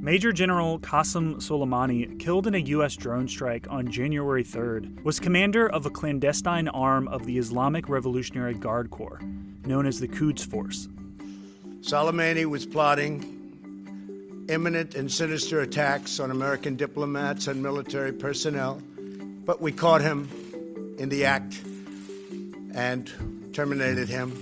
Major General Qassem Soleimani, killed in a U.S. drone strike on January 3rd, was commander of a clandestine arm of the Islamic Revolutionary Guard Corps, known as the Quds Force. Soleimani was plotting imminent and sinister attacks on American diplomats and military personnel, but we caught him in the act and terminated him.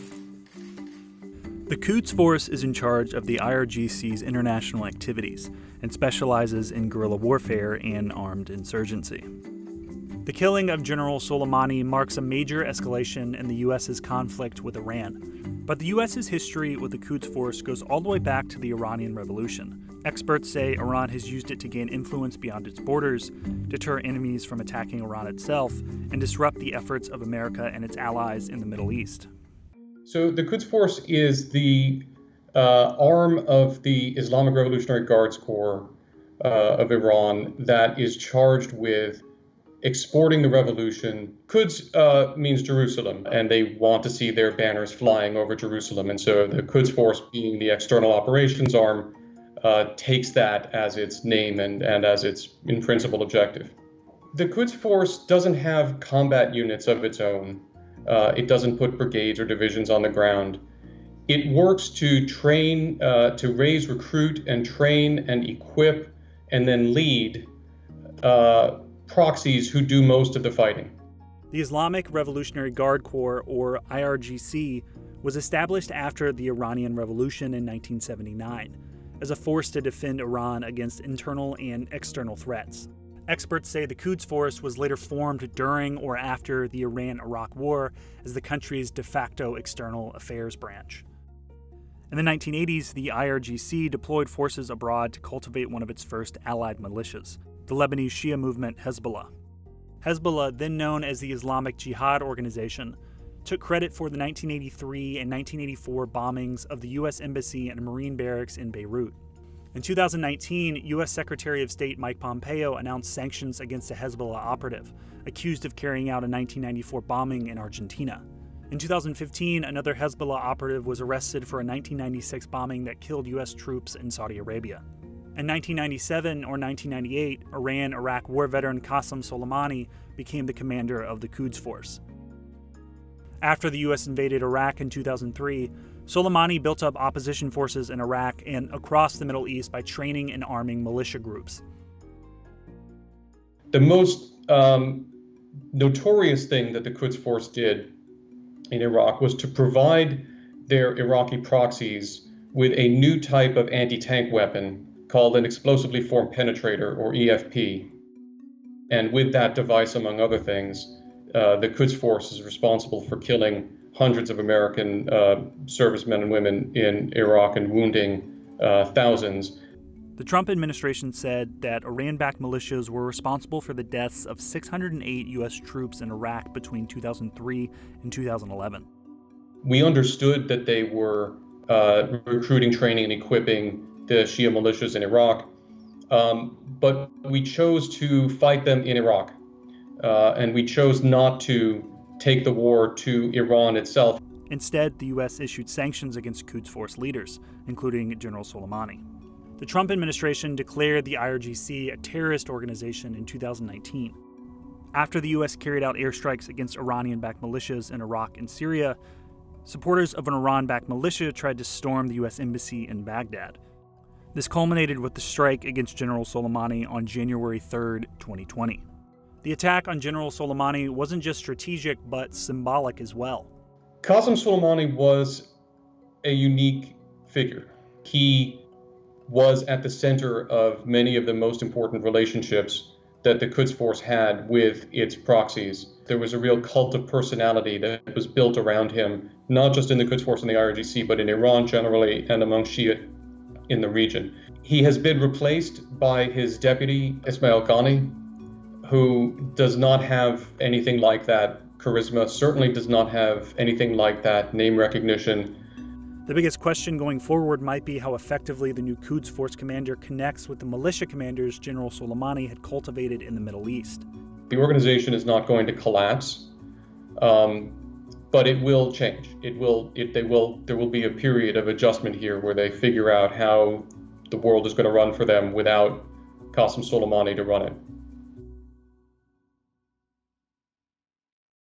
The Quds Force is in charge of the IRGC's international activities and specializes in guerrilla warfare and armed insurgency. The killing of General Soleimani marks a major escalation in the U.S.'s conflict with Iran. But the U.S.'s history with the Quds Force goes all the way back to the Iranian Revolution. Experts say Iran has used it to gain influence beyond its borders, deter enemies from attacking Iran itself, and disrupt the efforts of America and its allies in the Middle East. So the Quds Force is the arm of the Islamic Revolutionary Guards Corps of Iran that is charged with exporting the revolution. Quds means Jerusalem, and they want to see their banners flying over Jerusalem. And so the Quds Force, being the external operations arm, takes that as its name and as its in principle objective. The Quds Force doesn't have combat units of its own. It doesn't put brigades or divisions on the ground. It works to train, to raise, recruit, and train and equip, and then lead proxies who do most of the fighting. The Islamic Revolutionary Guard Corps, or IRGC, was established after the Iranian Revolution in 1979 as a force to defend Iran against internal and external threats. Experts say the Quds Force was later formed during or after the Iran-Iraq War as the country's de facto external affairs branch. In the 1980s, the IRGC deployed forces abroad to cultivate one of its first allied militias, the Lebanese Shia movement Hezbollah. Hezbollah, then known as the Islamic Jihad Organization, took credit for the 1983 and 1984 bombings of the U.S. Embassy and Marine barracks in Beirut. In 2019, U.S. Secretary of State Mike Pompeo announced sanctions against a Hezbollah operative, accused of carrying out a 1994 bombing in Argentina. In 2015, another Hezbollah operative was arrested for a 1996 bombing that killed U.S. troops in Saudi Arabia. In 1997 or 1998, Iran-Iraq war veteran Qassem Soleimani became the commander of the Quds Force. After the U.S. invaded Iraq in 2003, Soleimani built up opposition forces in Iraq and across the Middle East by training and arming militia groups. The most notorious thing that the Quds Force did in Iraq was to provide their Iraqi proxies with a new type of anti-tank weapon called an explosively formed penetrator, or EFP. And with that device, among other things, the Quds Force is responsible for killing hundreds of American servicemen and women in Iraq and wounding thousands. The Trump administration said that Iran-backed militias were responsible for the deaths of 608 U.S. troops in Iraq between 2003 and 2011. We understood that they were recruiting, training, and equipping the Shia militias in Iraq, but we chose to fight them in Iraq. And we chose not to take the war to Iran itself. Instead, the U.S. issued sanctions against Quds Force leaders, including General Soleimani. The Trump administration declared the IRGC a terrorist organization in 2019. After the U.S. carried out airstrikes against Iranian-backed militias in Iraq and Syria, supporters of an Iran-backed militia tried to storm the U.S. embassy in Baghdad. This culminated with the strike against General Soleimani on January 3rd, 2020. The attack on General Soleimani wasn't just strategic, but symbolic as well. Qassem Soleimani was a unique figure. He was at the center of many of the most important relationships that the Quds Force had with its proxies. There was a real cult of personality that was built around him, not just in the Quds Force and the IRGC, but in Iran generally and among Shia in the region. He has been replaced by his deputy, Ismail Ghani, who does not have anything like that charisma, certainly does not have anything like that name recognition. The biggest question going forward might be how effectively the new Quds Force commander connects with the militia commanders General Soleimani had cultivated in the Middle East. The organization is not going to collapse, but it will change. There will be a period of adjustment here where they figure out how the world is going to run for them without Qassem Soleimani to run it.